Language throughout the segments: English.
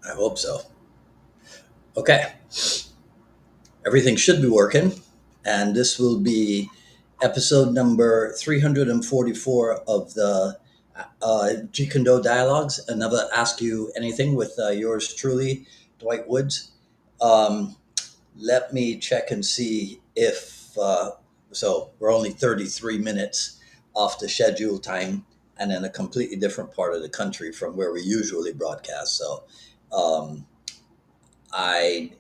I hope so. Okay, everything should be working, and this will be episode number 344 of the Jeet Kune Dialogues. Another Ask You Anything with yours truly, Dwight Woods. Um, Let me check and see if so. We're only 33 minutes off the schedule time, and in a completely different part of the country from where we usually broadcast. So um, I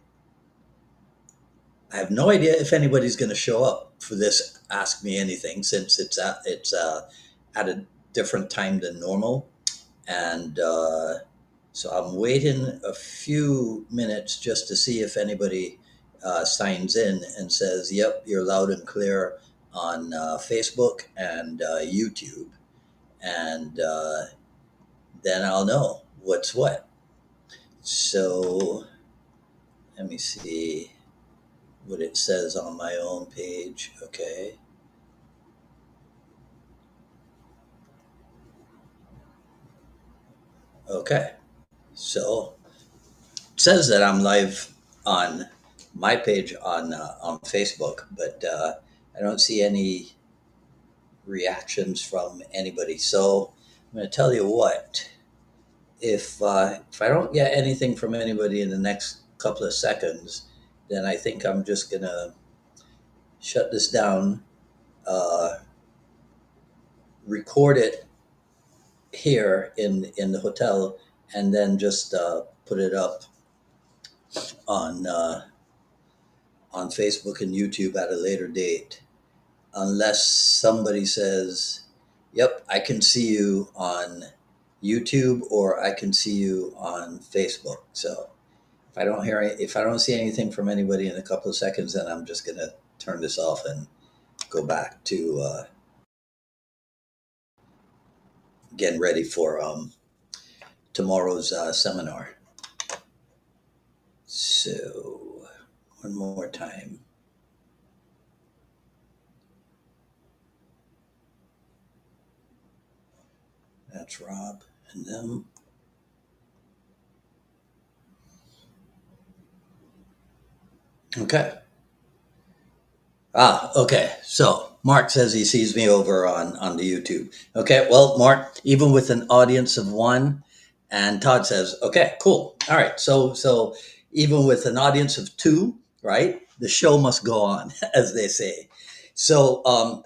I have no idea if anybody's going to show up for this Ask Me Anything since at a different time than normal, and so I'm waiting a few minutes just to see if anybody signs in and says, "Yep, you're loud and clear on Facebook and YouTube," and then I'll know what's what. So let me see what it says on my own page. Okay. Okay. So it says that I'm live on my page on Facebook, but I don't see any reactions from anybody. So I'm going to tell you what. If I don't get anything from anybody in the next couple of seconds, then I think I'm just going to shut this down, uh, record it here in the hotel, and then just put it up on on Facebook and YouTube at a later date, unless somebody says, "Yep, I can see you on YouTube or I can see you on Facebook." So if I don't see anything from anybody in a couple of seconds, then I'm just gonna turn this off and go back to getting ready for tomorrow's seminar. So one more time. That's Rob and them. Okay. Okay. So Mark says he sees me over on the YouTube. Okay. Well, Mark, even with an audience of one, and Todd says, okay, cool. All right. So even with an audience of two, right? The show must go on, as they say. So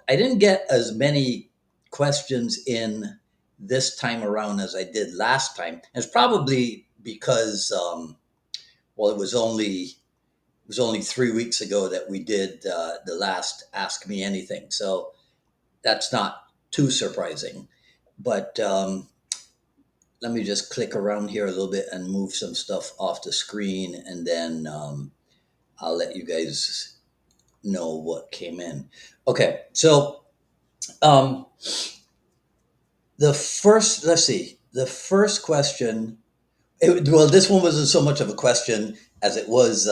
I didn't get as many questions in this time around as I did last time. It's probably because well, it was only 3 weeks ago that we did the last Ask Me Anything. So that's not too surprising. But let me just click around here a little bit and move some stuff off the screen, and then I'll let you guys know what came in. Okay, so um, let's see, the first question, well, this one wasn't so much of a question as it was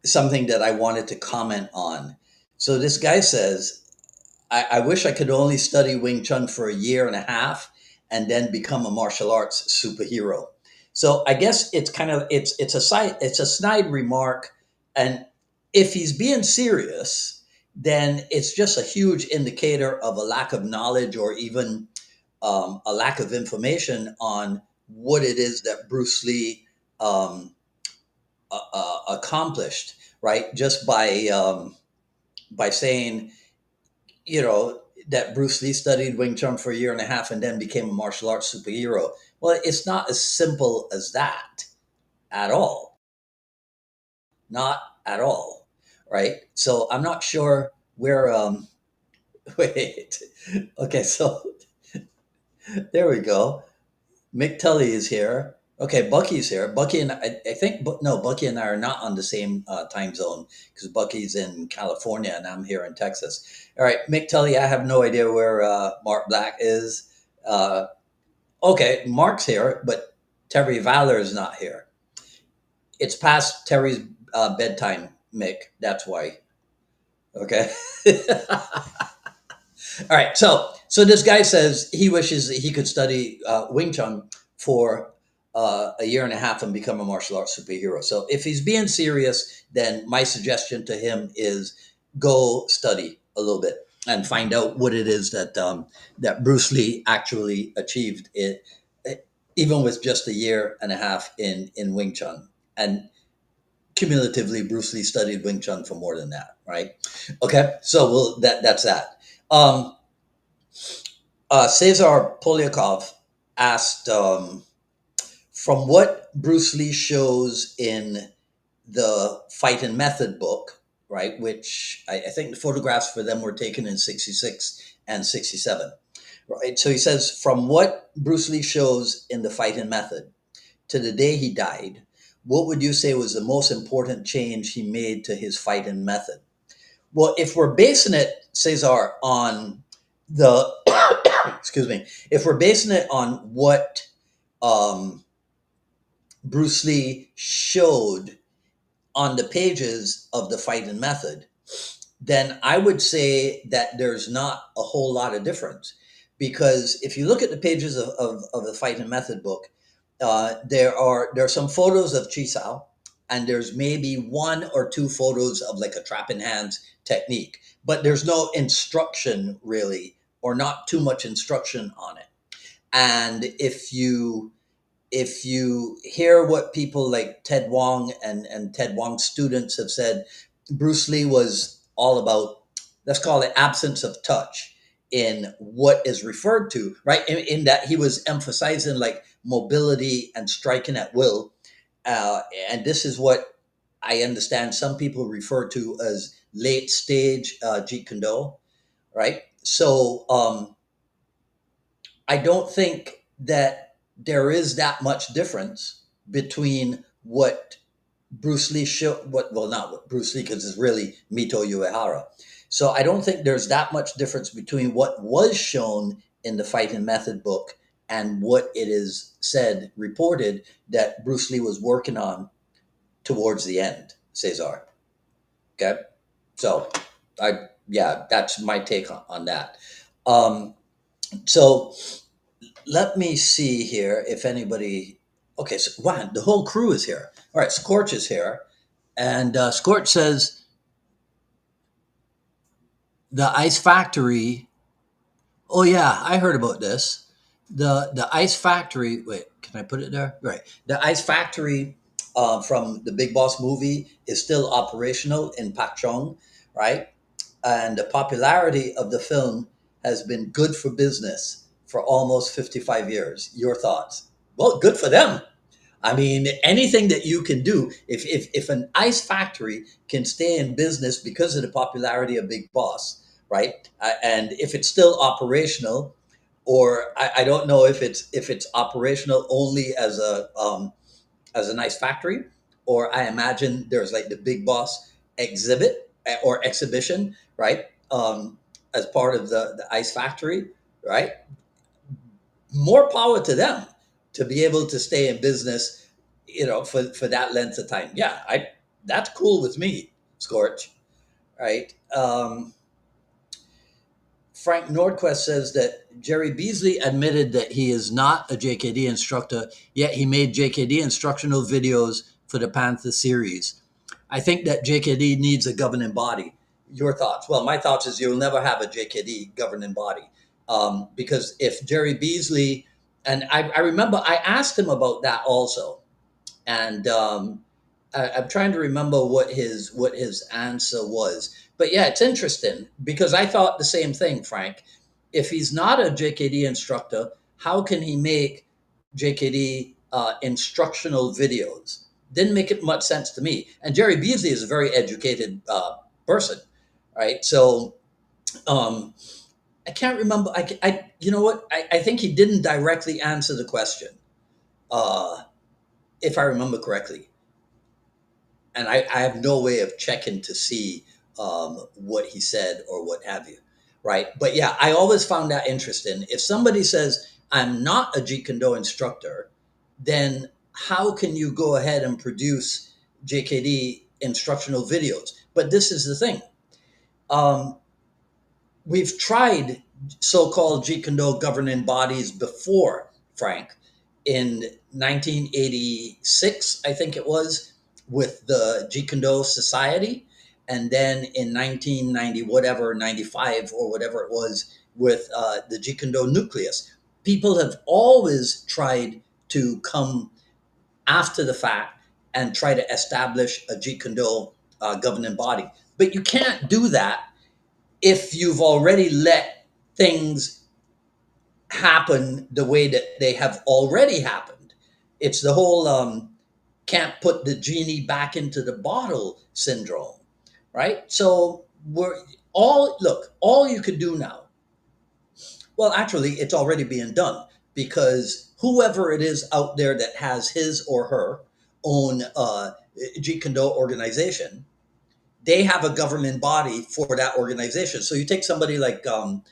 something that I wanted to comment on. So this guy says, I wish I could only study Wing Chun for a year and a half and then become a martial arts superhero. So I guess it's kind of it's a snide remark, and if he's being serious, then it's just a huge indicator of a lack of knowledge or even a lack of information on what it is that Bruce Lee um, accomplished, right? Just by saying, you know, that Bruce Lee studied Wing Chun for a year and a half and then became a martial arts superhero. Well, it's not as simple as that at all. Not at all. Right. So I'm not sure where, wait. Okay. So there we go. Mick Tully is here. Okay, Bucky's here. Bucky and I think, no, Bucky and I are not on the same time zone because Bucky's in California and I'm here in Texas. All right, Mick Tully, I have no idea where Mark Black is. Uh, okay, Mark's here, but Terry Valor is not here. It's past Terry's bedtime, Mick. That's why. Okay. All right. So this guy says he wishes he could study Wing Chun for a year and a half and become a martial arts superhero. So if he's being serious, then my suggestion to him is go study a little bit and find out what it is that that Bruce Lee actually achieved it, even with just a year and a half in Wing Chun. And cumulatively, Bruce Lee studied Wing Chun for more than that, right? Okay, so that's that. Um, Cesar Polyakov asked, from what Bruce Lee shows in the Fight and Method book, right, which I think the photographs for them were taken in 66 and 67, right? So he says, from what Bruce Lee shows in the Fight and Method to the day he died, what would you say was the most important change he made to his fight and method? Well, if we're basing it, Cesar, on the, excuse me, if we're basing it on what um, Bruce Lee showed on the pages of the Fight and Method, then I would say that there's not a whole lot of difference. Because if you look at the pages of the Fight and Method book, there are some photos of Chisao, and there's maybe one or two photos of like a trap in hands technique, but there's no instruction really, or not too much instruction on it. And if you hear what people like Ted Wong and Ted Wong's students have said, Bruce Lee was all about, let's call it absence of touch in what is referred to, right? In that he was emphasizing like mobility and striking at will. And this is what I understand some people refer to as late stage Jeet Kune, right? So I don't think that there is that much difference between what Bruce Lee showed, what, well, not what Bruce Lee, because it's really Mito Uehara. So I don't think there's that much difference between what was shown in the Fight and Method book and what it is said, reported that Bruce Lee was working on towards the end, Cesar. Okay. So yeah, that's my take on that. Um, so let me see here if anybody. Okay, so wow, the whole crew is here. All right, Scorch is here, and Scorch says the Ice Factory. Oh yeah, I heard about this. The Ice Factory. Wait, can I put it there? Right, the Ice Factory from the Big Boss movie is still operational in Pakchong, right? And the popularity of the film has been good for business for almost 55 years. Your thoughts? Well, good for them. I mean, anything that you can do, if an ice factory can stay in business because of the popularity of Big Boss, right? And if it's still operational, or I don't know if it's operational only as a nice factory, or I imagine there's like the Big Boss exhibit or exhibition, right? As part of the ice factory, right? More power to them to be able to stay in business, for that length of time. Yeah, I that's cool with me, Scorch, right? Frank Nordquist says that Jerry Beasley admitted that he is not a JKD instructor, yet he made JKD instructional videos for the Panther series. I think that JKD needs a governing body. Your thoughts? Well, my thoughts is you'll never have a JKD governing body, because if Jerry Beasley, and I remember I asked him about that also, and I'm trying to remember what his answer was. But yeah, it's interesting because I thought the same thing, Frank. If he's not a JKD instructor, how can he make JKD instructional videos? Didn't make it much sense to me. And Jerry Beasley is a very educated person, right? So um, I can't remember. You know what? I think he didn't directly answer the question, uh, if I remember correctly. And I have no way of checking to see what he said or what have you, right? But yeah, I always found that interesting. If somebody says I'm not a Jeet Kune Do instructor, then how can you go ahead and produce JKD instructional videos? But this is the thing: um, we've tried so-called Jeet Kune Do governing bodies before, Frank, in 1986, I think it was, with the Jeet Kune Society, and then in 1990, whatever, 95 or whatever it was, with the Jeet Kune nucleus. People have always tried to come after the fact and try to establish a Jeet Kune governing body. But you can't do that if you've already let things happen the way that they have already happened. It's the whole can't put the genie back into the bottle syndrome, right? So we're all look, all you could do now. Well, actually, it's already being done because whoever it is out there that has his or her own Jeet Kune Do organization, they have a governing body for that organization. So you take somebody like Harinder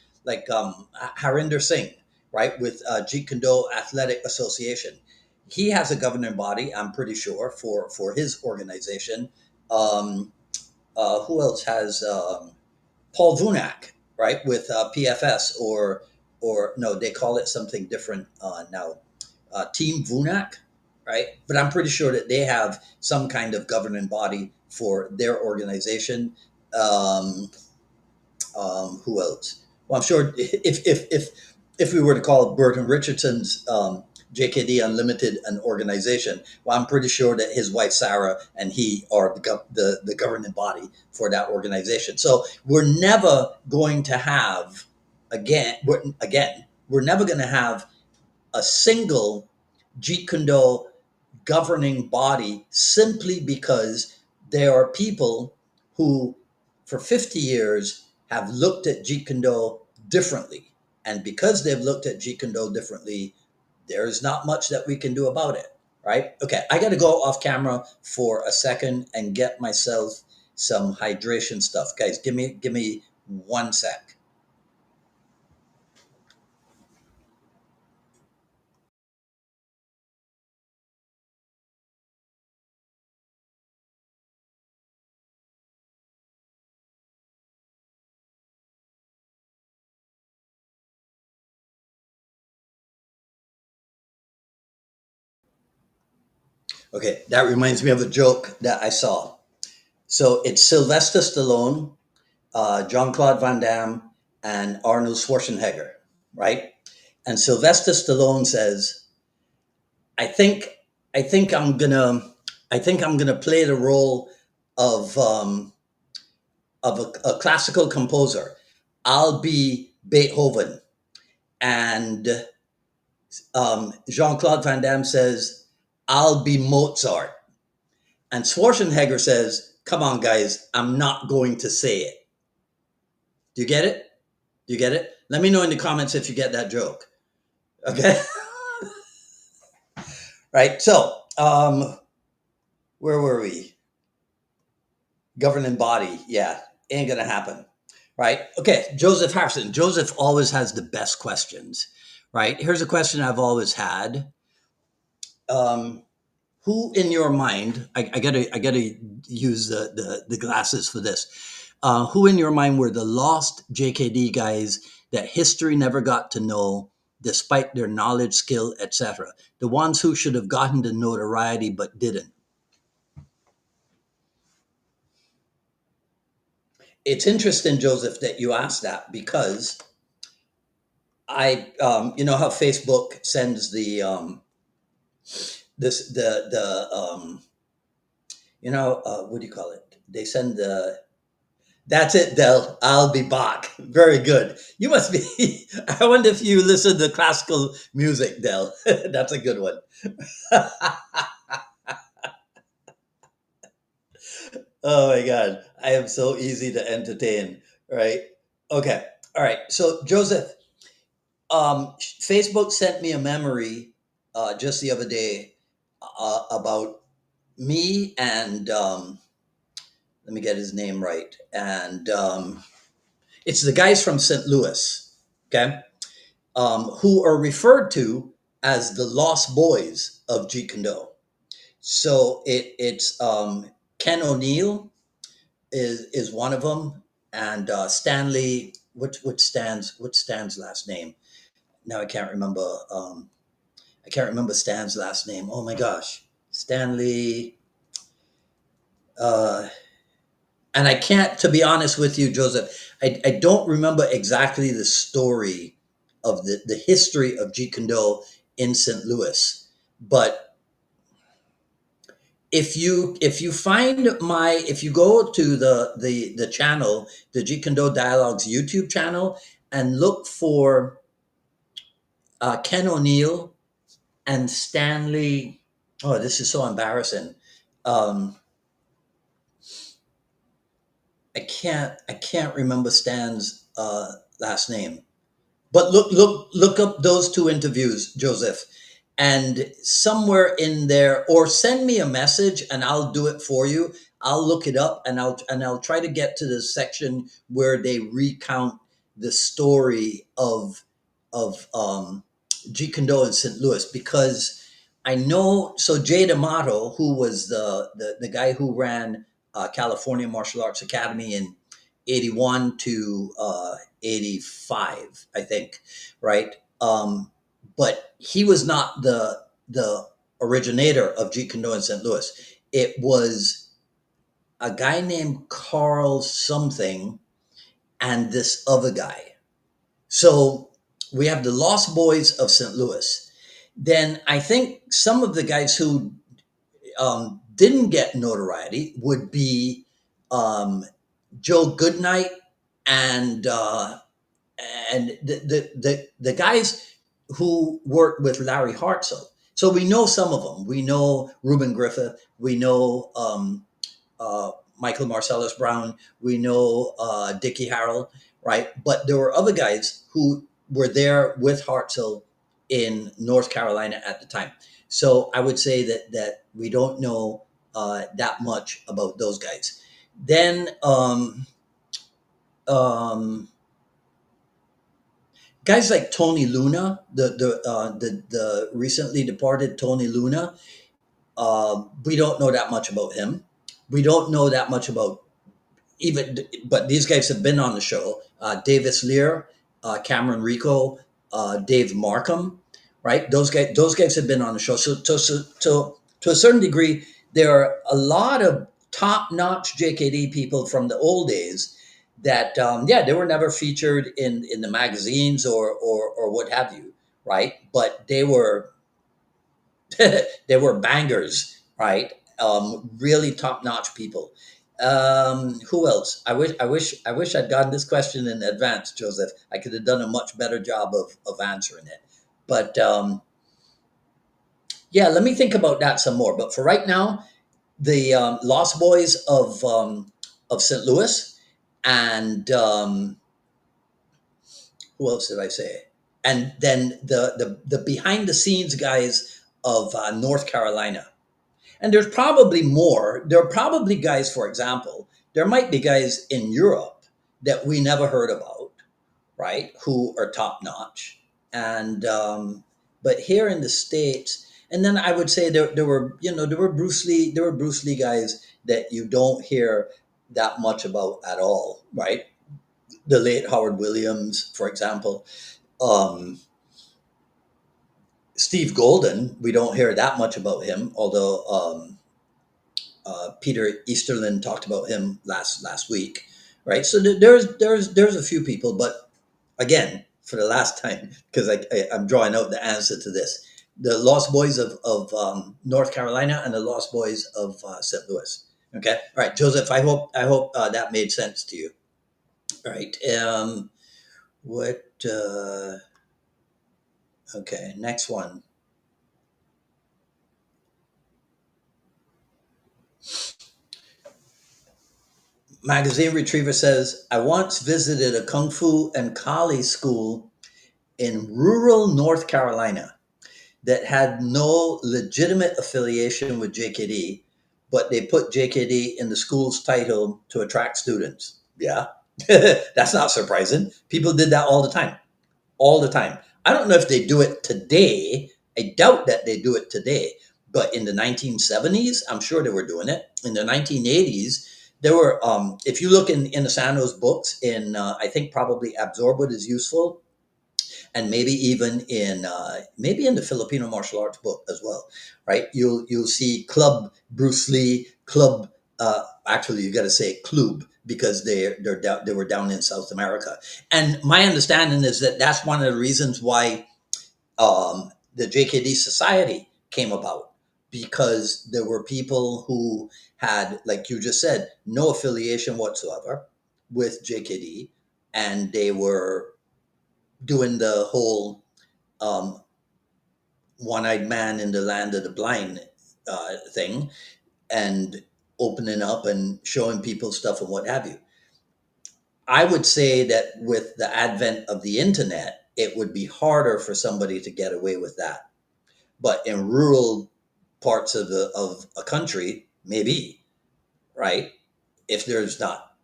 Singh, right, with Jeet Kune Do Athletic Association. He has a governing body, I'm pretty sure, for his organization. Um, who else has Paul Vunak, right, with PFS or no, they call it something different now, Team Vunak, right? But I'm pretty sure that they have some kind of governing body for their organization. Um, who else? Well, I'm sure if we were to call Burton Richardson's JKD Unlimited an organization, well, I'm pretty sure that his wife Sarah and he are the governing body for that organization. So we're never going to have we're never going to have a single Jeet Kune Do governing body simply because there are people who, for 50 years, have looked at Jeet Kune Do differently. And because they've looked at Jeet Kune Do differently, there's not much that we can do about it, right? Okay, I got to go off camera for a second and get myself some hydration stuff. Guys, give me 1 sec. Okay, that reminds me of a joke that I saw. So it's Sylvester Stallone, Jean Claude Van Damme, and Arnold Schwarzenegger, right? And Sylvester Stallone says, "I think, I think I'm gonna, I think I'm gonna play the role of a classical composer. I'll be Beethoven." And Jean Claude Van Damme says, "I'll be Mozart." And Schwarzenegger says, "Come on, guys, I'm not going to say it." Do you get it? Do you get it? Let me know in the comments if you get that joke. Okay. Right. So, where were we? Governing body. Yeah, ain't gonna happen. Right. Okay. Joseph Harrison. Joseph always has the best questions. Right. Here's a question I've always had. Um, who in your mind? I gotta use the glasses for this. Who in your mind were the lost JKD guys that history never got to know, despite their knowledge, skill, etc. The ones who should have gotten the notoriety but didn't. It's interesting, Joseph, that you asked that because you know how Facebook sends the this the what do you call it? They send the That's it, Del. I'll be back. Very good. You must be. I wonder if you listen to classical music, Del. That's a good one. Oh my God. I am so easy to entertain. Right. Okay. All right. So, Joseph, Facebook sent me a memory just the other day about me and let me get his name right. And it's the guys from St. Louis. Okay. Who are referred to as the Lost Boys of Jeet Kune Do. So it's Ken O'Neill is one of them, and Stanley. Which Stan's last name? Now I can't remember. I can't remember Stan's last name. Oh my gosh, Stanley. Uh, and I can't, to be honest with you, Joseph, I don't remember exactly the story of the history of Jeet Kune in St. Louis. But if you find my if you go to the channel, the Jeet Kune Dialogues YouTube channel, and look for Ken O'Neill and Stanley. Oh, this is so embarrassing. Um, I can't remember Stan's last name. But look up those two interviews, Joseph, and somewhere in there, or send me a message and I'll do it for you. I'll look it up and I'll try to get to the section where they recount the story of Jeet Kune Do in St. Louis, because I know. So Jay D'Amato, who was the guy who ran California Martial Arts Academy in 81 to 85, I think, right? But he was not the originator of Jeet Kune Do in St. Louis. It was a guy named Carl something and this other guy. So we have the Lost Boys of St. Louis. Then I think some of the guys who didn't get notoriety would be um, Joe Goodnight and the guys who worked with Larry Hartzell. So we know some of them. We know Reuben Griffith. We know uh, Michael Marcellus Brown. We know Dickie Harrell, right? But there were other guys who were there with Hartzell in North Carolina at the time. So I would say that we don't know that much about those guys. Then um, guys like Tony Luna, the recently departed Tony Luna, we don't know that much about him. We don't know that much about even, but these guys have been on the show. Davis Lear, Cameron Rico, Dave Markham, right? Those guys have been on the show. So to a certain degree, there are a lot of top-notch JKD people from the old days that, yeah, they were never featured in the magazines or what have you, right? But they were they were bangers, right? Really top notch people. Who else? I wish I'd gotten this question in advance, Joseph. I could have done a much better job of answering it. But yeah, let me think about that some more. But for right now, the Lost Boys of St. Louis, and who else did I say? And then the behind the scenes guys of North Carolina. And there's probably more. There are probably guys, for example, there might be guys in Europe that we never heard about, right? Who are top notch. And but here in the States, and then I would say there were, there were Bruce Lee guys that you don't hear that much about at all, right? The late Howard Williams, for example. Um, Steve Golden, we don't hear that much about him, although Peter Easterlin talked about him last week, right? So there's a few people, but again, for the last time, because I'm drawing out the answer to this, the Lost Boys of North Carolina and the Lost Boys of St. Louis. Okay, all right, Joseph. I hope that made sense to you. All right. What? Okay, next one. Magazine Retriever says, I once visited a kung fu and kali school in rural North Carolina that had no legitimate affiliation with JKD, but they put JKD in the school's title to attract students. Yeah, that's not surprising. People did that all the time, all the time. I don't know if they do it today. I doubt that they do it today. But in the 1970s, I'm sure they were doing it. In the 1980s, there were, if you look in the Sano's books, in I think probably Absorb What Is Useful, and maybe in the Filipino martial arts book as well, right? You'll see Club Bruce Lee, Club. Actually, you got to say Club because they were down in South America, and my understanding is that that's one of the reasons why the JKD Society came about, because there were people who had, like you just said, no affiliation whatsoever with JKD, and they were doing the whole um, one-eyed man in the land of the blind thing, and opening up and showing people stuff and what have you. I would say that with the advent of the internet, it would be harder for somebody to get away with that. But in rural parts of a country, maybe, right? If there's not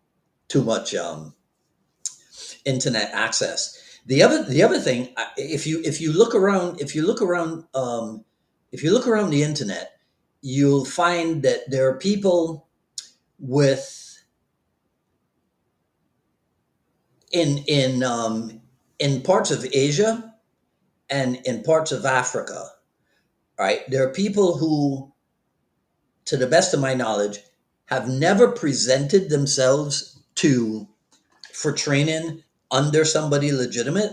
too much internet access. The other thing, if you look around, if you look around the internet, you'll find that there are people with in parts of Asia and in parts of Africa, right? There are people who, to the best of my knowledge, have never presented themselves to for training under somebody legitimate,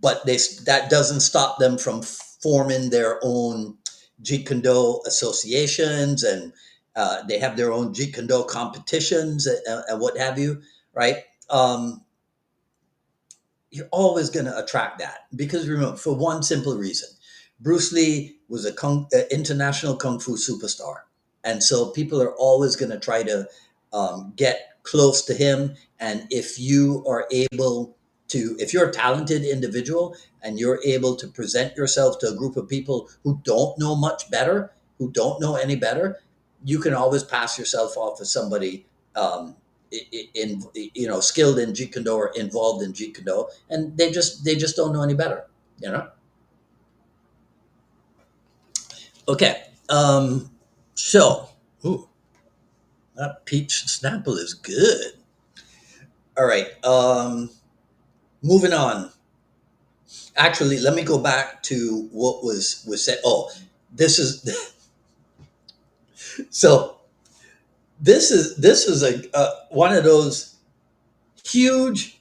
but that doesn't stop them from forming their own Jeet Kune Do associations, and they have their own Jeet Kune Do competitions, and what have you, right? Um, you're always going to attract that, because remember, for one simple reason: Bruce Lee was international kung fu superstar, and so people are always going to try to get close to him. And if you are able to, if you're a talented individual and you're able to present yourself to a group of people who don't know much better, who don't know any better, you can always pass yourself off as somebody um, in skilled in Jeet Kune Do or involved in Jeet Kune Do, and they just don't know any better, you know. Okay, so ooh, that peach snapple is good. All right, moving on. Actually, let me go back to what was said. Oh, this is so this is a one of those huge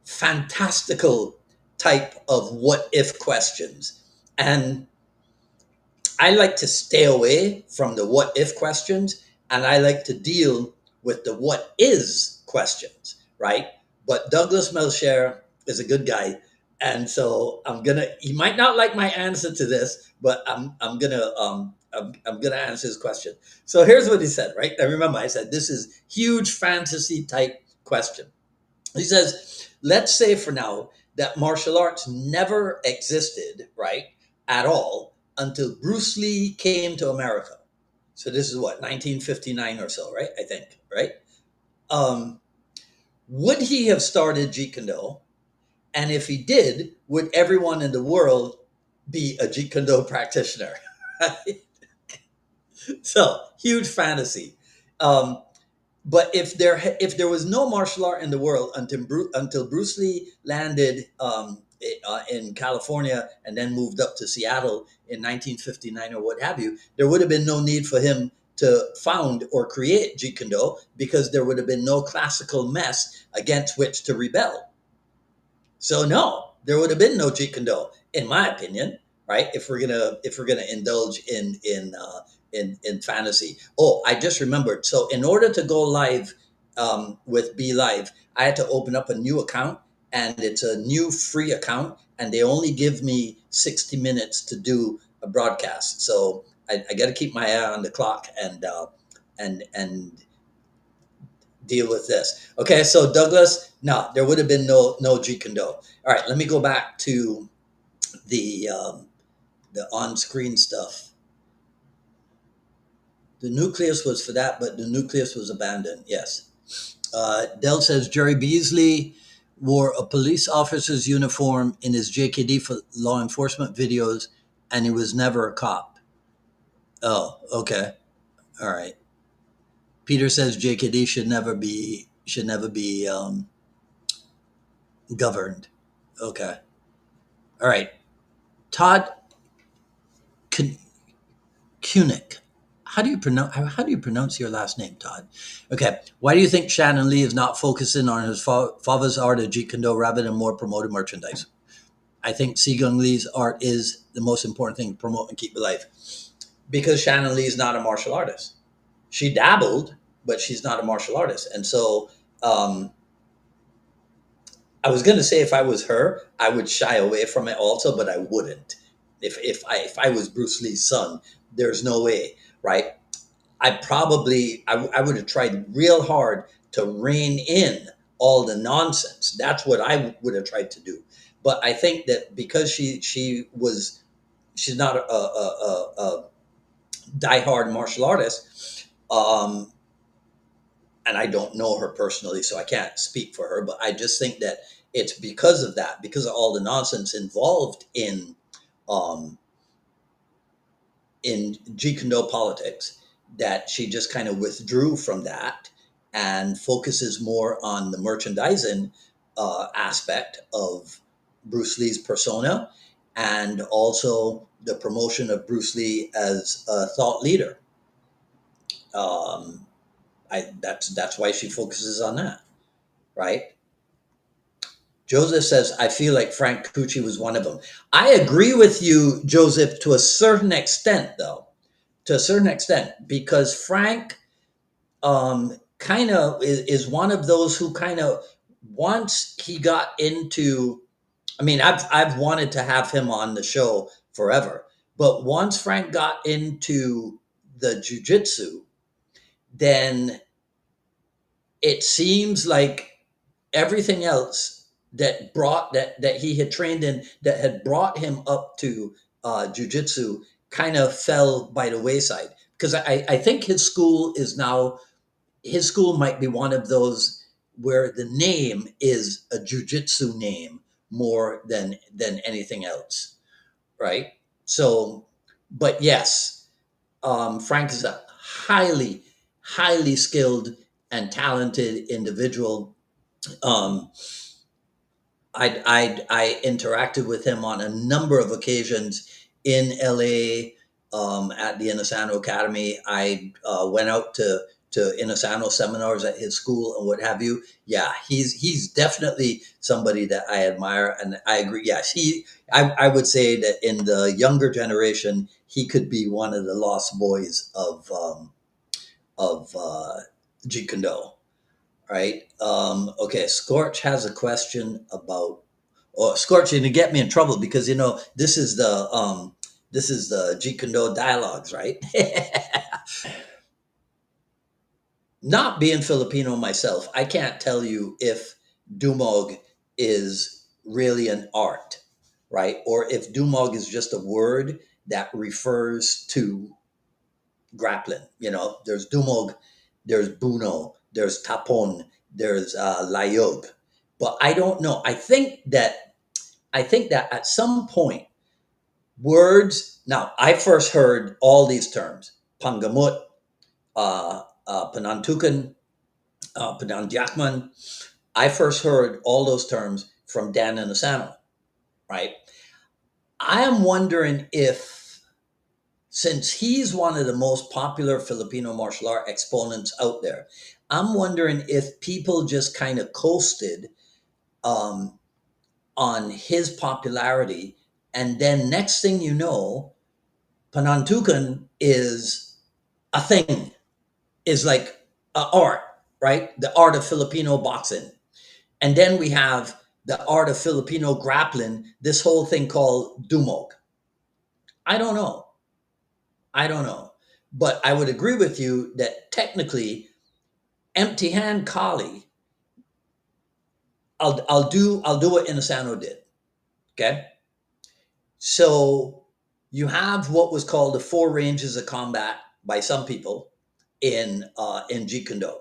fantastical type of what if questions. And I like to stay away from the what if questions, and I like to deal with the what is questions, right? But Douglas Melcher is a good guy. And so he might not like my answer to this, but I'm gonna answer his question. So here's what he said, right? I remember I said this is huge fantasy type question. He says, let's say for now that martial arts never existed, right, at all until Bruce Lee came to America. So this is what, 1959 or so, right? I think, right? Um, would he have started Jeet Kune Do? And if he did, would everyone in the world be a Jeet Kune Do practitioner? Right? So huge fantasy. Um, but if there was no martial art in the world until Bruce Lee landed in California and then moved up to Seattle in 1959 or what have you, there would have been no need for him to found or create Jeet Kune Do, because there would have been no classical mess against which to rebel. So no, there would have been no Jeet Kune Do, in my opinion, right? If we're gonna indulge in fantasy. Oh, I just remembered. So in order to go live with Be Live, I had to open up a new account, and it's a new free account, and they only give me 60 minutes to do a broadcast. So I got to keep my eye on the clock and deal with this. Okay, so Douglas, no, there would have been no Jeet Kune Do. All right, let me go back to the on-screen stuff. The nucleus was for that, but the nucleus was abandoned. Yes. Dell says Jerry Beasley wore a police officer's uniform in his JKD for law enforcement videos, and he was never a cop. Oh, okay, all right. Peter says JKD should never be governed. Okay. All right. Todd Kun- Kunick. How do you pronounce your last name, Todd? Okay. Why do you think Shannon Lee is not focusing on his father's art of Jeet Kune Do rather than more promoting merchandise? I think Segung Lee's art is the most important thing to promote and keep alive because Shannon Lee is not a martial artist. She dabbled, but she's not a martial artist. And so um, I was going to say if I was her, I would shy away from it also, but I wouldn't. If I was Bruce Lee's son, there's no way, right? I would have tried real hard to rein in all the nonsense. That's what I would have tried to do. But I think that because she's not a diehard martial artist, and I don't know her personally, so I can't speak for her. But I just think that it's because of that, because of all the nonsense involved um, in Jeet Kune Do politics, that she just kind of withdrew from that and focuses more on the merchandising aspect of Bruce Lee's persona and also the promotion of Bruce Lee as a thought leader. Um, that's why she focuses on that, right? Joseph says, I feel like Frank Cucci was one of them. I agree with you, Joseph, to a certain extent, though. To a certain extent, because Frank kind of is one of those who kind of once he got into. I mean, I've wanted to have him on the show forever, but once Frank got into the jujitsu, then it seems like everything else that he had trained in that had brought him up to jujitsu kind of fell by the wayside because I think his school might be one of those where the name is a jujitsu name more than anything else, right? So, but yes, Frank is a highly skilled and talented individual. Um, I interacted with him on a number of occasions in LA at the Inasano Academy. I went out to Inasano seminars at his school and what have you. Yeah, he's definitely somebody that I admire, and I agree. Yes, I would say that in the younger generation, he could be one of the lost boys of Jeet Kune Do. Right. Okay. Scorch has a question about. Oh, Scorch, you're gonna get me in trouble because this is the Jeet Kune Do dialogues, right? Not being Filipino myself, I can't tell you if Dumog is really an art, right? Or if Dumog is just a word that refers to grappling. There's Dumog, there's Buno, there's Tapon, there's Layog. But I don't know. I think that at some point words. Now I first heard all these terms: Pangamut, Panantukan, Panandiakman. I first heard all those terms from Dan Inasano, right? I am wondering if, since he's one of the most popular Filipino martial art exponents out there, I'm wondering if people just kind of coasted um, on his popularity. And then next thing you know, Panantukan is a thing, is like a art, right? The art of Filipino boxing. And then we have the art of Filipino grappling, this whole thing called Dumog. I don't know. I don't know. But I would agree with you that technically, empty hand Kali, I'll do what Inosano did. Okay. So you have what was called the four ranges of combat by some people in Jeet Kune Do,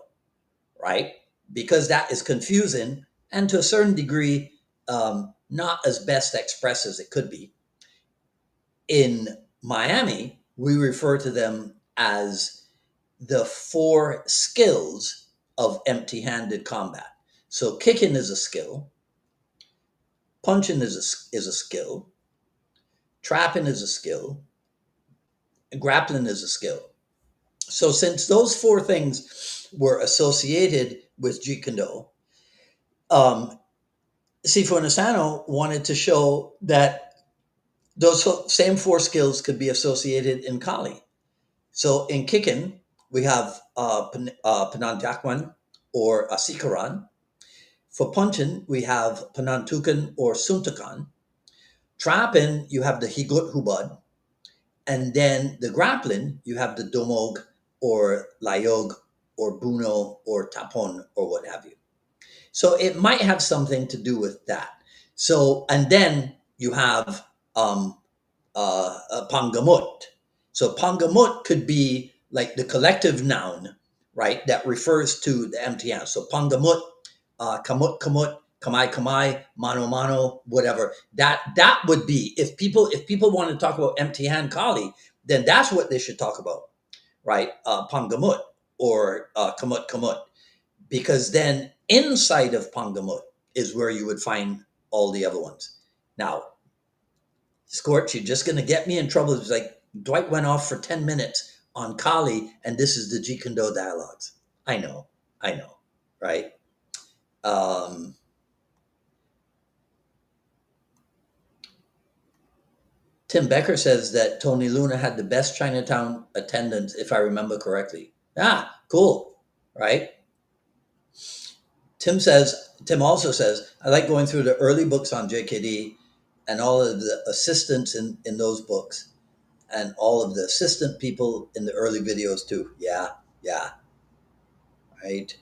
right? Because that is confusing and to a certain degree not as best expressed as it could be. In Miami, we refer to them as the four skills of empty handed combat. So kicking is a skill, Punching is a skill. Trapping is a skill. And grappling is a skill. So since those four things were associated with Jeet Kune, um, Sifu Asano wanted to show that those same four skills could be associated in Kali. So in kicking, we have Penantakwan or Asikaran. For punching, we have Penantukan or Suntakan. Trapping, you have the Higut Hubad. And then the grappling, you have the Domog or Layog or Buno or Tapon or what have you. So it might have something to do with that. So, and then you have um, Pangamut. So Pangamut could be like the collective noun, right, that refers to the empty hand. So Pangamut, Kamut Kamut, Kamai Kamai, Mano Mano, whatever. That would be if people want to talk about empty hand Kali, then that's what they should talk about, right? Pangamut or Kamut Kamut, because then inside of Pangamut is where you would find all the other ones. Now, Scorch, you're just going to get me in trouble. It's like Dwight went off for 10 minutes on Kali, and this is the Jeet Kune Do dialogues. I know, right? Um, Tim Becker says that Tony Luna had the best Chinatown attendance, if I remember correctly. Ah, cool, right? Tim also says, I like going through the early books on JKD and all of the assistants in those books and all of the assistant people in the early videos too. Yeah, yeah, right.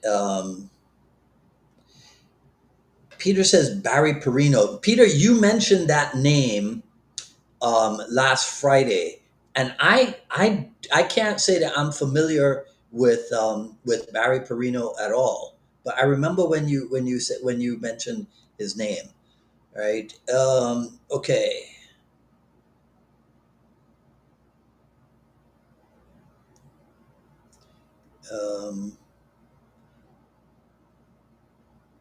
Peter says Barry Perino. Peter, you mentioned that name last Friday, and I can't say that I'm familiar with Barry Perino at all. But I remember when you mentioned his name, right? Okay. Um,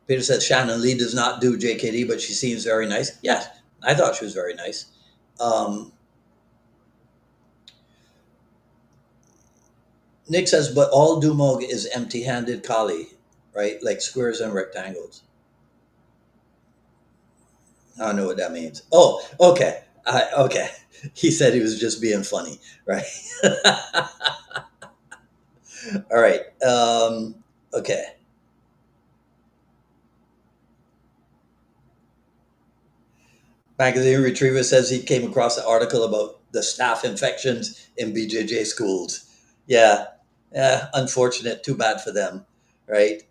Peter says Shannon Lee does not do JKD, but she seems very nice. Yes, I thought she was very nice. Um, Nick says, but all Dumog is empty-handed Kali, right? Like squares and rectangles. I don't know what that means. Oh, okay. Okay. He said he was just being funny, right? All right. Okay. Magazine Retriever says he came across an article about the staph infections in BJJ schools. Yeah. Yeah. Unfortunate. Too bad for them, right?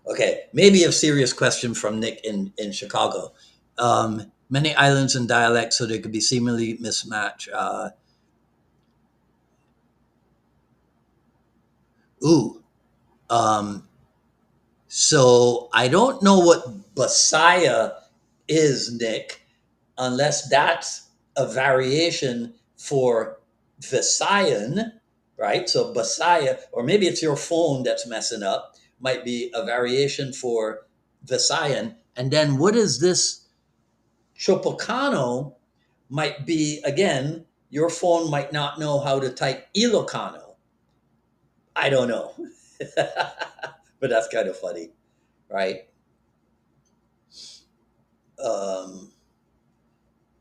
Okay. Maybe a serious question from Nick in Chicago. Many islands and dialects, so they could be seemingly mismatched. Ooh. Um, So I don't know what Basaya is, Nick, unless that's a variation for Visayan, right? So Basaya, or maybe it's your phone that's messing up, might be a variation for Visayan. And then what is this Chopocano might be, again, your phone might not know how to type Ilocano. I don't know. But that's kind of funny, right? Um,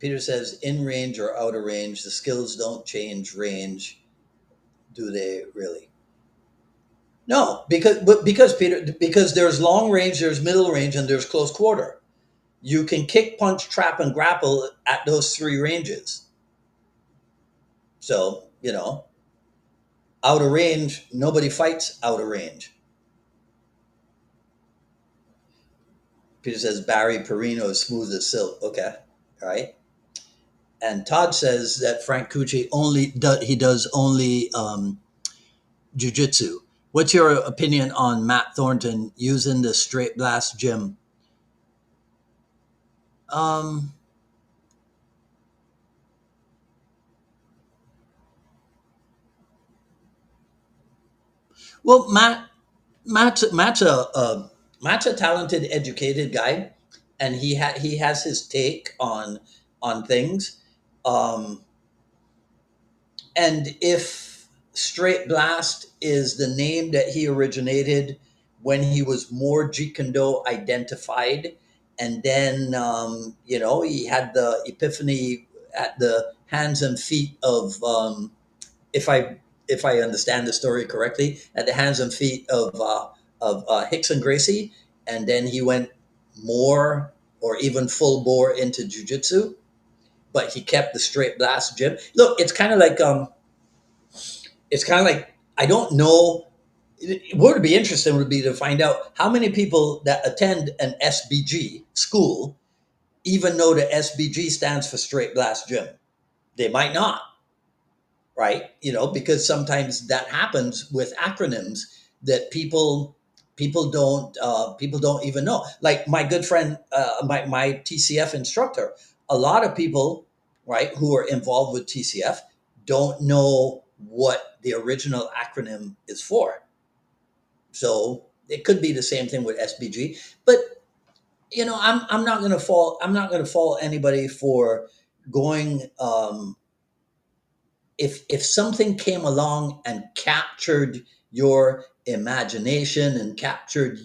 Peter says, in range or out of range, the skills don't change range, do they really? No, because Peter, because there's long range, there's middle range, and there's close quarter. You can kick, punch, trap, and grapple at those three ranges. So out of range, nobody fights out of range. Peter says Barry Perino is smooth as silk. Okay, all right. And Todd says that Frank Cucci he does only jujitsu. What's your opinion on Matt Thornton using the straight blast gym? Um, well, Matt's a talented, educated guy. and he has his take on things. Um, and if Straight Blast is the name that he originated when he was more Jeet Kune Do identified, and then he had the epiphany at the hands and feet of if I understand the story correctly, at the hands and feet of Hicks and Gracie, and then he went more or even full bore into jujitsu, but he kept the Straight Blast gym. Look, it's kind of like I don't know. What would be interesting would be to find out how many people that attend an SBG school even know that SBG stands for Straight Blast Gym. They might not, right? Because sometimes that happens with acronyms that people don't even know. Like my good friend, my TCF instructor, a lot of people, right, who are involved with TCF don't know what the original acronym is for. So it could be the same thing with SBG, but I'm not going to fault anybody for going. If something came along and captured your imagination and captured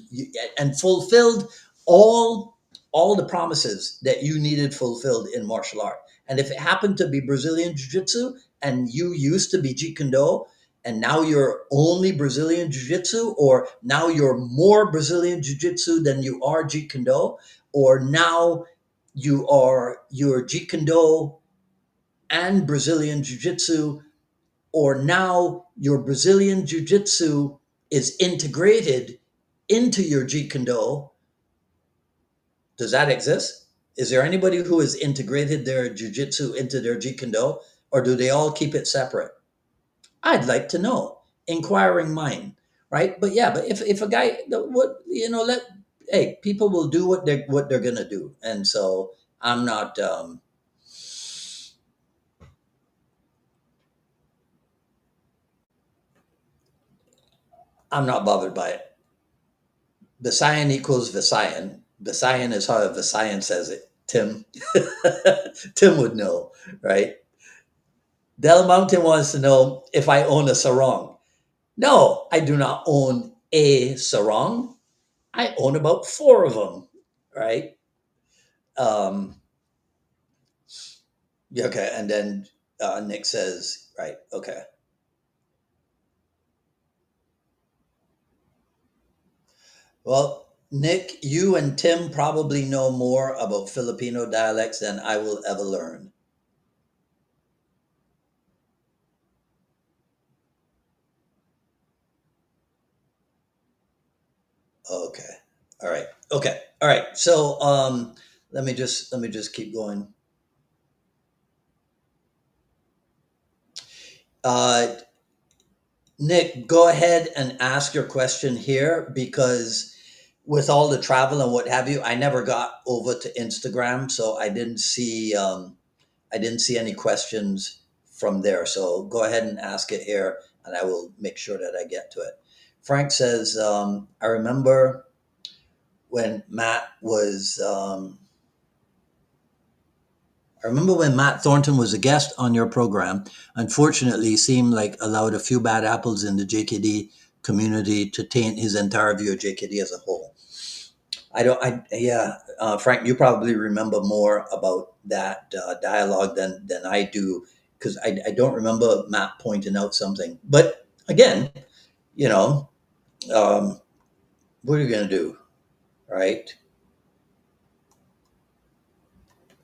and fulfilled all the promises that you needed fulfilled in martial art, and if it happened to be Brazilian jiu-jitsu and you used to be Jeet Kune Do and now you're only Brazilian jiu-jitsu, or now you're more Brazilian jiu-jitsu than you are Jeet Kune Do, or now you're Jeet Kune Do and Brazilian Jiu Jitsu, or now your Brazilian Jiu Jitsu is integrated into your Jeet Kune Do. Does that exist? Is there anybody who has integrated their Jiu Jitsu into their Jeet Kune Do, or do they all keep it separate? I'd like to know. Inquiring mind, right? But yeah, but if a guy, what let hey, people will do what they're gonna do, and so I'm not. I'm not bothered by it. Visayan equals Visayan. Visayan is how Visayan says it. Tim. Tim would know, right? Del Mountain wants to know if I own a sarong. No, I do not own a sarong. I own about four of them, right? Um, yeah, okay, and then Nick says, right, okay. Well, Nick, you and Tim probably know more about Filipino dialects than I will ever learn. Okay. All right. Okay. All right. So let me just keep going. Uh, Nick, go ahead and ask your question here because with all the travel and what have you, I never got over to Instagram, so I didn't see any questions from there. So go ahead and ask it here, and I will make sure that I get to it. Frank says, I remember when Matt was I remember when Matt Thornton was a guest on your program. Unfortunately, he seemed like allowed a few bad apples in the JKD community to taint his entire view of JKD as a whole. I don't. Yeah, Frank, you probably remember more about that dialogue than I do because I don't remember Matt pointing out something. But again, you know, um, what are you going to do, right?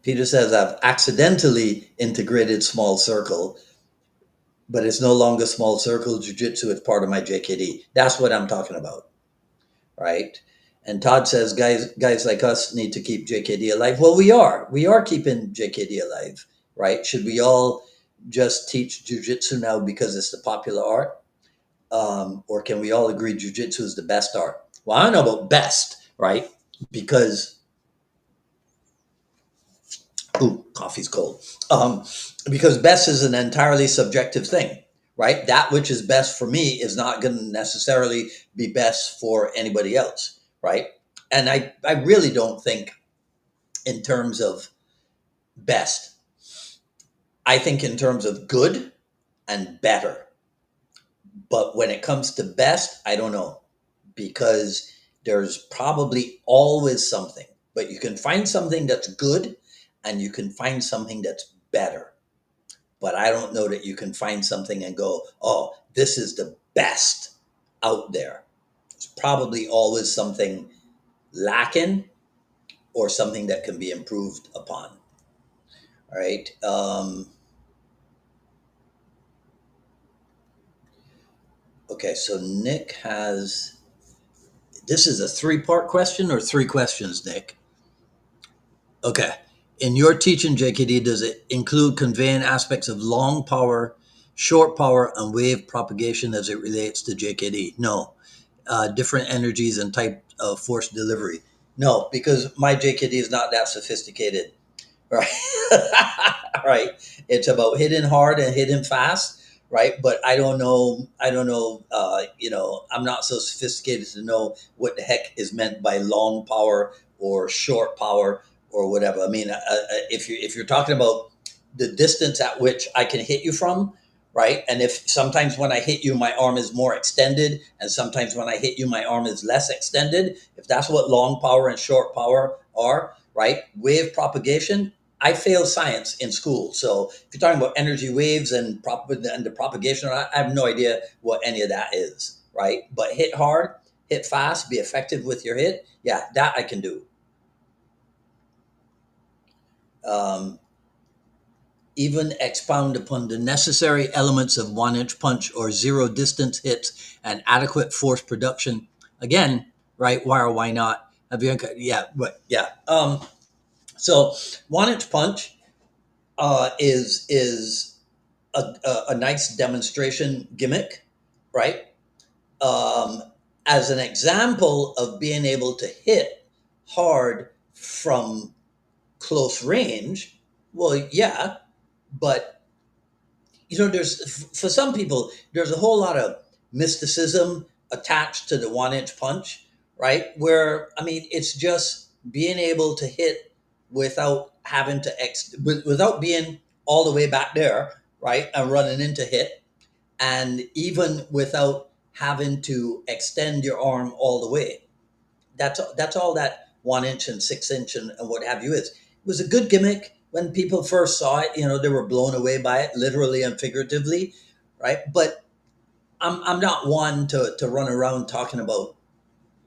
Peter says I've accidentally integrated small circle, but it's no longer small circle jujitsu. It's part of my JKD. That's what I'm talking about, right? And Todd says guys like us need to keep JKD alive. Well, we are keeping JKD alive, right? Should we all just teach jujitsu now because it's the popular art, or can we all agree jujitsu is the best art? Well, I don't know about best, right? Because ooh, coffee's cold. Because best is an entirely subjective thing, right? That which is best for me is not going to necessarily be best for anybody else, right? And I really don't think in terms of best. I think in terms of good and better. But when it comes to best, I don't know, because there's probably always something. But you can find something that's good and you can find something that's better. But I don't know that you can find something and go, oh, this is the best out there. There's probably always something lacking or something that can be improved upon. All right. Okay. So Nick has, this is a three-part question or three questions, Nick? Okay. In your teaching, JKD, does it include conveying aspects of long power, short power, and wave propagation as it relates to JKD? No. Different energies and type of force delivery? No, because my JKD is not that sophisticated. Right. Right. It's about hitting hard and hitting fast. Right. But I don't know, I'm not so sophisticated to know what the heck is meant by long power or short power or whatever. I mean, if you're talking about the distance at which I can hit you from, right? And if sometimes when I hit you, my arm is more extended, and sometimes when I hit you, my arm is less extended. If that's what long power and short power are, right? Wave propagation. I failed science in school, so if you're talking about energy waves and the propagation, I have no idea what any of that is, right? But hit hard, hit fast, be effective with your hit. Yeah, that I can do. Um, Even expound upon the necessary elements of 1 inch punch or zero distance hits and adequate force production. Again, right? Why or why not? Have you? Yeah, but yeah. So 1 inch punch is a nice demonstration gimmick, right? Um, as an example of being able to hit hard from close range. Well, yeah, but there's for some people, there's a whole lot of mysticism attached to the 1 inch punch, right? Where, I mean, it's just being able to hit without having to, without being all the way back there, right? And running into hit. And even without having to extend your arm all the way. That's all that 1 inch and 6 inch and what have you is. It was a good gimmick when people first saw it. They were blown away by it, literally and figuratively, right? But I'm not one to run around talking about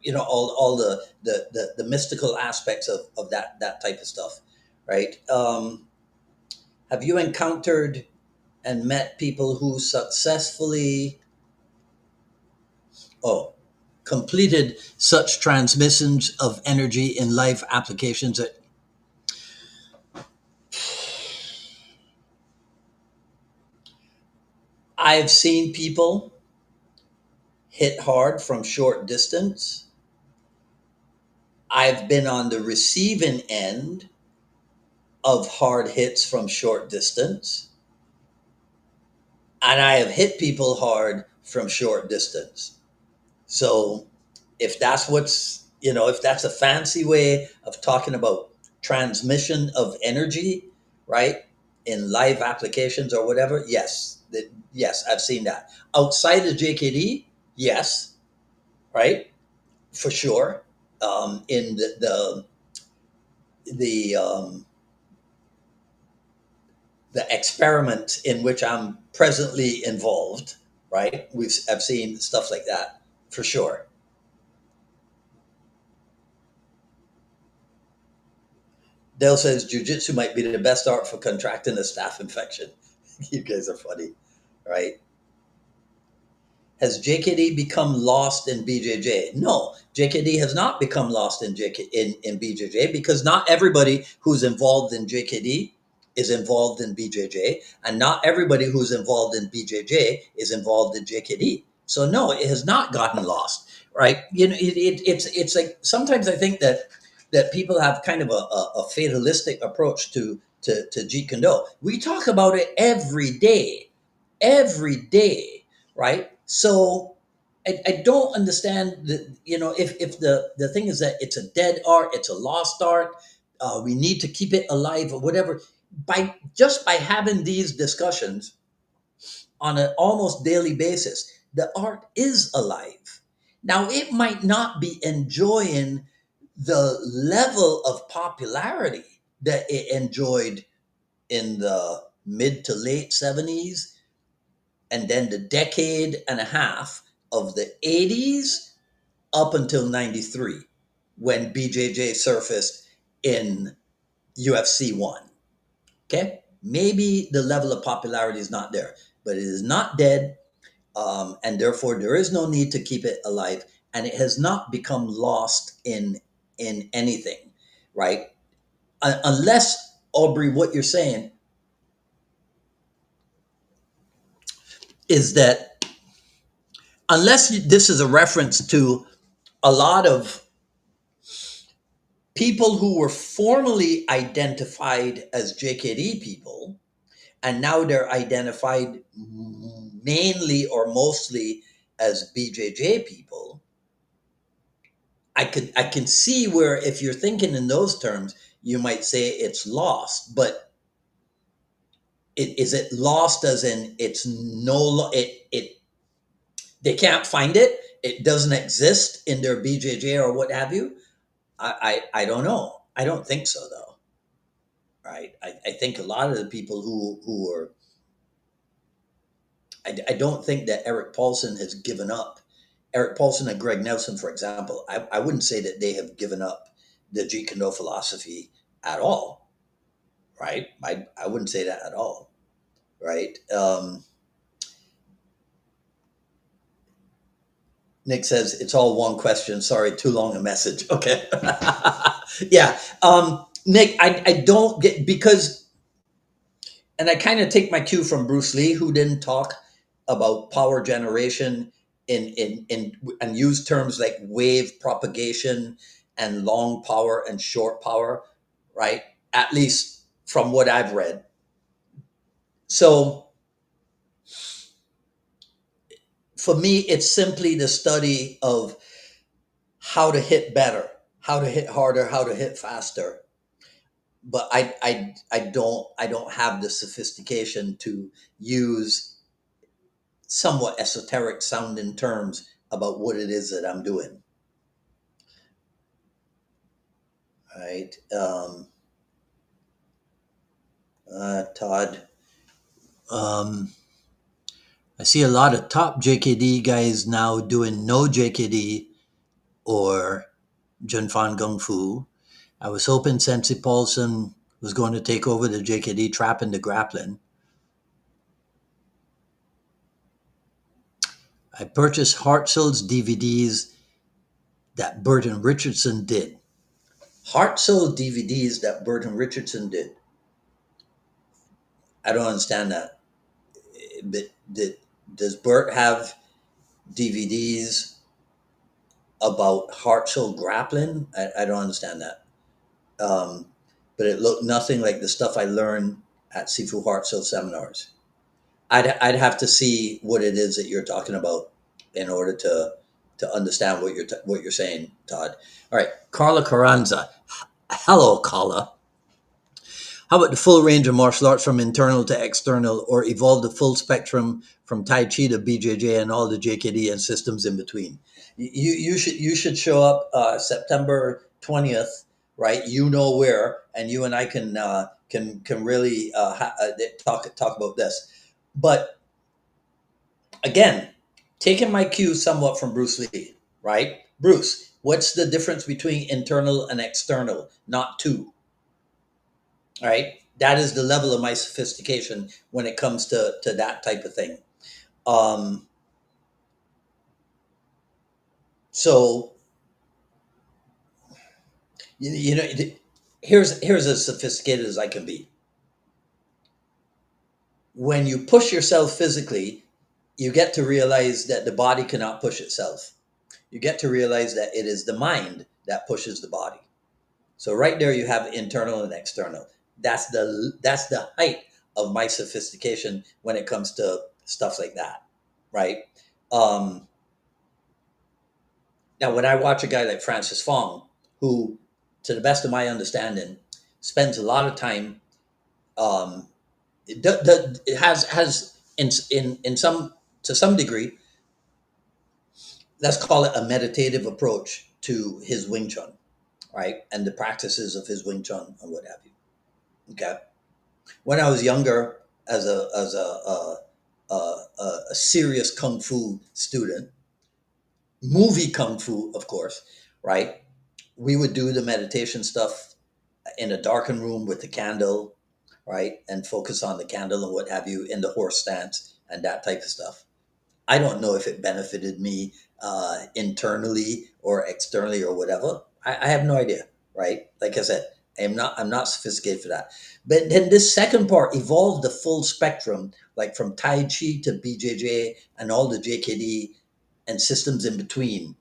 all the mystical aspects of that type of stuff, right? Have you encountered and met people who successfully oh completed such transmissions of energy in life applications that I've seen people hit hard from short distance. I've been on the receiving end of hard hits from short distance. And I have hit people hard from short distance. So if that's a fancy way of talking about transmission of energy, right? In live applications or whatever, yes, I've seen that. Outside of JKD, yes, right? For sure. In the the experiment in which I'm presently involved, right? I've seen stuff like that for sure. Dale says jujitsu might be the best art for contracting a staph infection. You guys are funny, right? Has JKD become lost in BJJ? No, JKD has not become lost in BJJ, because not everybody who's involved in JKD is involved in BJJ, and not everybody who's involved in BJJ is involved in JKD. So no, it has not gotten lost, right? It's like sometimes I think that people have kind of a fatalistic approach to Jeet Kune. We talk about it every day, right? So I don't understand if the thing is that it's a dead art, it's a lost art. we need to keep it alive or whatever. By having these discussions on an almost daily basis, the art is alive. Now, it might not be enjoying the level of popularity that it enjoyed in the mid to late 70s, and then the decade and a half of the 80s up until 93 when BJJ surfaced in UFC 1. Okay? Maybe the level of popularity is not there, but it is not dead, and therefore there is no need to keep it alive, and it has not become lost in anything, right? Unless, Aubrey, what you're saying is that this is a reference to a lot of people who were formerly identified as JKD people, and now they're identified mainly or mostly as BJJ people. I can see where if you're thinking in those terms, you might say it's lost, but is it lost as in it's it they can't find it, it doesn't exist in their BJJ or what have you? I don't know. I don't think so though, right? I think a lot of the people who are I don't think that Eric Paulson has given up. Eric Paulson and Greg Nelson, for example, I wouldn't say that they have given up the Jeet Kune philosophy at all, right? I wouldn't say that at all, right? Nick says it's all one question. Sorry, too long a message. Okay, yeah, Nick, I don't get because, and I kind of take my cue from Bruce Lee, who didn't talk about power generation in and use terms like wave propagation and long power and short power, right? At least from what I've read. So for me, it's simply the study of how to hit better, how to hit harder, how to hit faster. But I don't have the sophistication to use somewhat esoteric sounding terms about what it is that I'm doing. Right, Todd. Um, I see a lot of top JKD guys now doing no JKD or Junfan Gung Fu. I was hoping Sensei Paulson was going to take over the JKD trap and the grappling. I purchased Hartzell's DVDs that Burton Richardson did. Hartzell DVDs that Burton Richardson did. I don't understand that. But does Burt have DVDs about Hartzell grappling? I don't understand that. Um, but it looked nothing like the stuff I learned at Sifu Hartzell seminars. I'd have to see what it is that you're talking about in order to understand what you're saying, Todd. All right, Carla Carranza. Hello, Carla. How about the full range of martial arts from internal to external, or evolve the full spectrum from Tai Chi to BJJ and all the JKD and systems in between? You should show up September 20th, right? You know where, and you and I can really talk about this. But again, taking my cue somewhat from Bruce Lee, right? Bruce, what's the difference between internal and external? Not two. All right. That is the level of my sophistication when it comes to that type of thing. Um, so you know, here's as sophisticated as I can be. When you push yourself physically, you get to realize that the body cannot push itself. You get to realize that it is the mind that pushes the body. So right there, you have internal and external. That's the height of my sophistication when it comes to stuff like that, right? Um, Now, when I watch a guy like Francis Fong, who, to the best of my understanding, spends a lot of time. Um, it has in some to some degree, let's call it a meditative approach to his Wing Chun, right, and the practices of his Wing Chun and what have you. Okay, when I was younger, as a serious kung fu student, movie kung fu, of course, right? We would do the meditation stuff in a darkened room with the candle, right, and focus on the candle and what have you in the horse stance and that type of stuff. I don't know if it benefited me internally or externally or whatever. I have no idea, right? Like I said, I'm not sophisticated for that. But then this second part evolved the full spectrum, like from Tai Chi to BJJ and all the JKD and systems in between.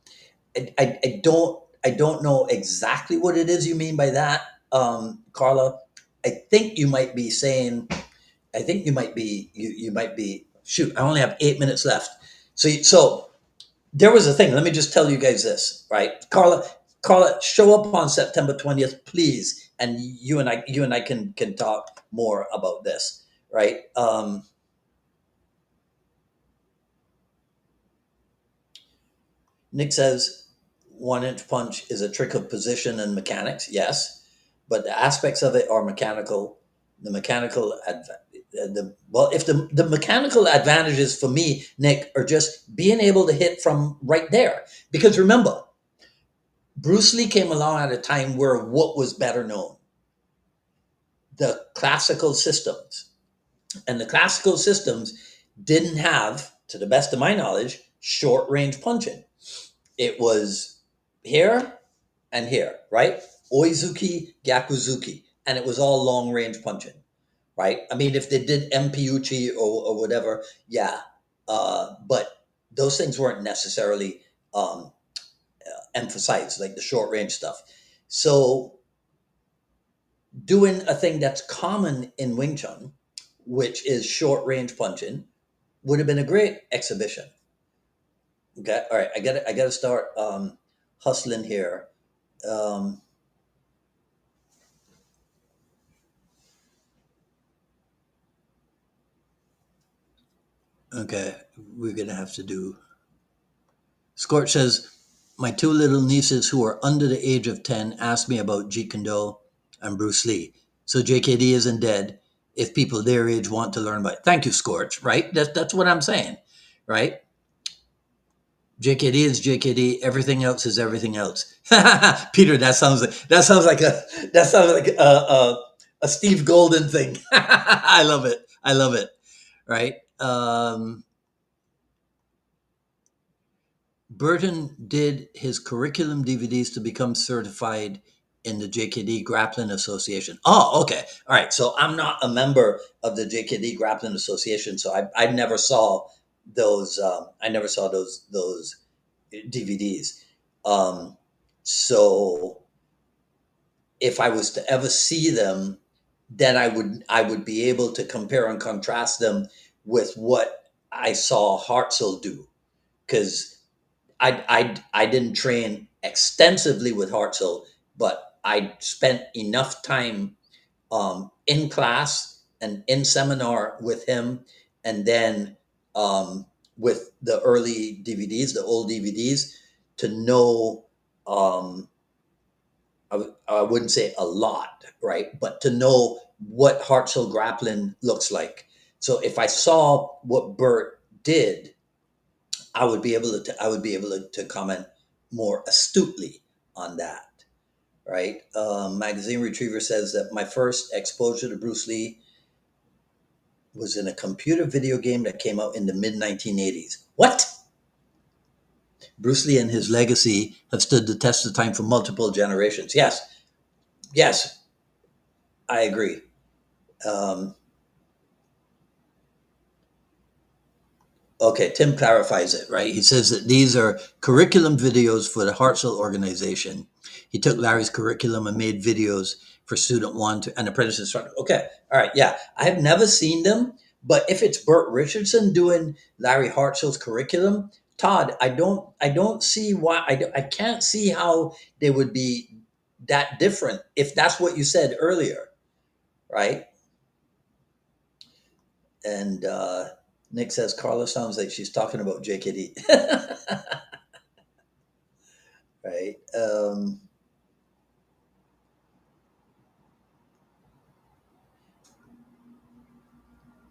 I don't know exactly what it is you mean by that, Carla. I think you might be saying I think you might be shoot. I only have 8 minutes left. So there was a thing. Let me just tell you guys this, right, Carla. Carla, show up on September 20th, please, and you and I can talk more about this, right? Nick says 1 inch punch is a trick of position and mechanics. Yes, but the aspects of it are mechanical. The mechanical if the mechanical advantages for me, Nick, are just being able to hit from right there. Because remember, Bruce Lee came along at a time where what was better known? The classical systems. And the classical systems didn't have, to the best of my knowledge, short range punching. It was here and here, right? Oizuki, Gyakuzuki, and it was all long range punching, right? I mean, if they did MPUchi or whatever, yeah, but those things weren't necessarily um, emphasized like the short range stuff. So doing a thing that's common in Wing Chun, which is short range punching, would have been a great exhibition. Okay, all right, I got to start hustling here. Um, okay, we're gonna have to do. Scorch says, my two little nieces who are under the age of 10 asked me about Jeet Kune and Bruce Lee. So JKD isn't dead if people their age want to learn about it. Thank you, Scorch, right? That's what I'm saying, right? JKD is JKD. Everything else is everything else. Peter, that sounds like a Steve Golden thing. I love it. I love it. Right. Burton did his curriculum DVDs to become certified in the JKD Grappling Association. Oh, okay. All right. So I'm not a member of the JKD Grappling Association, so I never saw those. I never saw those DVDs. Um, so if I was to ever see them, then I would be able to compare and contrast them with what I saw Hartzell do, because I didn't train extensively with Hartzell, but I spent enough time in class and in seminar with him, and then um, with the early DVDs, the old DVDs, to know. Um, I wouldn't say a lot, right? But to know what Hartzell grappling looks like. So if I saw what Bert did, I would be able to comment more astutely on that, right? Magazine Retriever says that my first exposure to Bruce Lee was in a computer video game that came out in the mid 1980s. What? Bruce Lee and his legacy have stood the test of time for multiple generations. Yes, yes, I agree. Um, Okay, Tim clarifies it, right? He says that these are curriculum videos for the Hartzell organization. He took Larry's curriculum and made videos for student one to an apprentice instructor. Okay, all right, yeah. I have never seen them, but if it's Burt Richardson doing Larry Hartzell's curriculum, Todd, I don't see why I can't see how they would be. that different if that's what you said earlier, right? And Nick says Carla sounds like she's talking about JKD, right?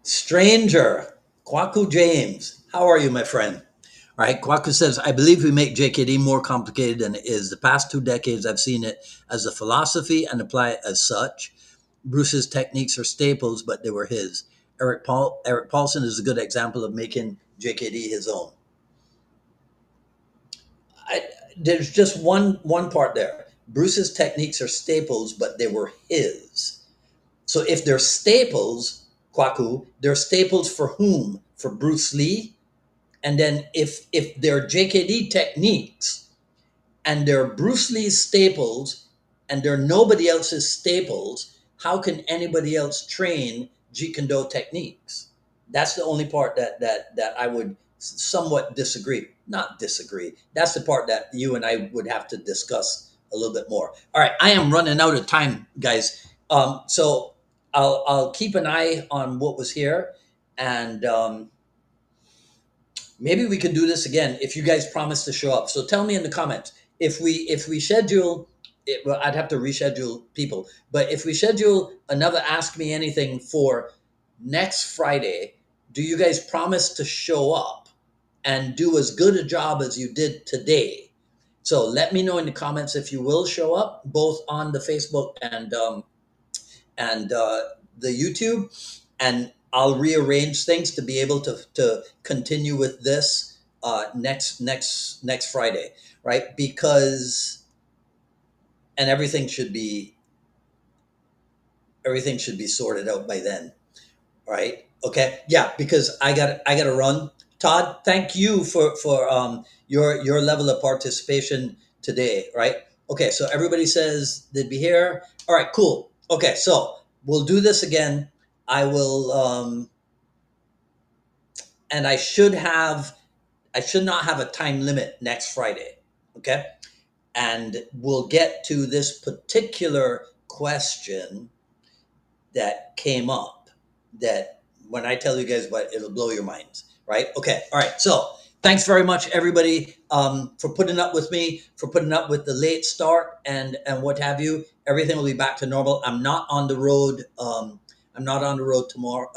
Stranger, Kwaku James, how are you, my friend? All right, Kwaku says, I believe we make JKD more complicated than it is. The past 2 decades, I've seen it as a philosophy and apply it as such. Bruce's techniques are staples, but they were his. Eric Paulson is a good example of making JKD his own. I, there's just one part there. Bruce's techniques are staples, but they were his. So if they're staples, Kwaku, they're staples for whom? For Bruce Lee. And then if they're JKD techniques and they're Bruce Lee's staples and they're nobody else's staples, how can anybody else train Jeet Kune techniques? That's the only part that I would somewhat disagree. Not disagree. That's the part that you and I would have to discuss a little bit more. All right, I am running out of time, guys. So I'll keep an eye on what was here, and maybe we could do this again if you guys promise to show up. So tell me in the comments if we schedule it. Well, I'd have to reschedule people, but if we schedule another Ask Me Anything for next Friday, do you guys promise to show up and do as good a job as you did today? So let me know in the comments if you will show up, both on the Facebook and the YouTube, and I'll rearrange things to be able to continue with this next Friday, right? Because and everything should be sorted out by then, right? Okay, yeah, because I got to run. Todd, thank you for your level of participation today, right? Okay, so everybody says they'd be here. All right, cool. Okay, so we'll do this again. I will, and I should not have a time limit next Friday. Okay, and we'll get to this particular question that came up that when I tell you guys about it, it'll blow your minds, right? Okay, all right. So thanks very much, everybody, for putting up with me, for putting up with the late start and what have you. Everything will be back to normal. I'm not on the road. I'm not on the road tomorrow.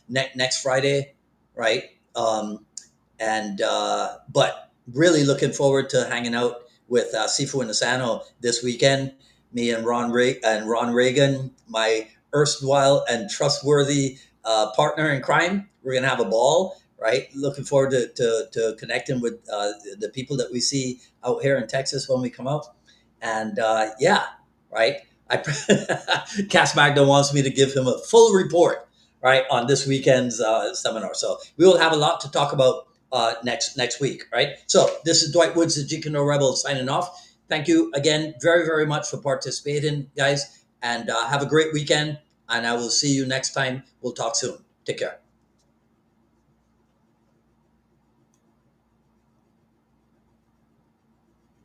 Next Friday, right? And But really looking forward to hanging out with Sifu and Asano this weekend. Me and Ron Reagan, my erstwhile and trustworthy partner in crime. We're gonna have a ball, right? Looking forward to connecting with the people that we see out here in Texas when we come out. And yeah, right. Cass Magda wants me to give him a full report, right, on this weekend's seminar. So we will have a lot to talk about next week, right? So this is Dwight Woods, the Jeet Kune Rebel, signing off. Thank you again very much for participating, guys, and have a great weekend. And I will see you next time. We'll talk soon. Take care.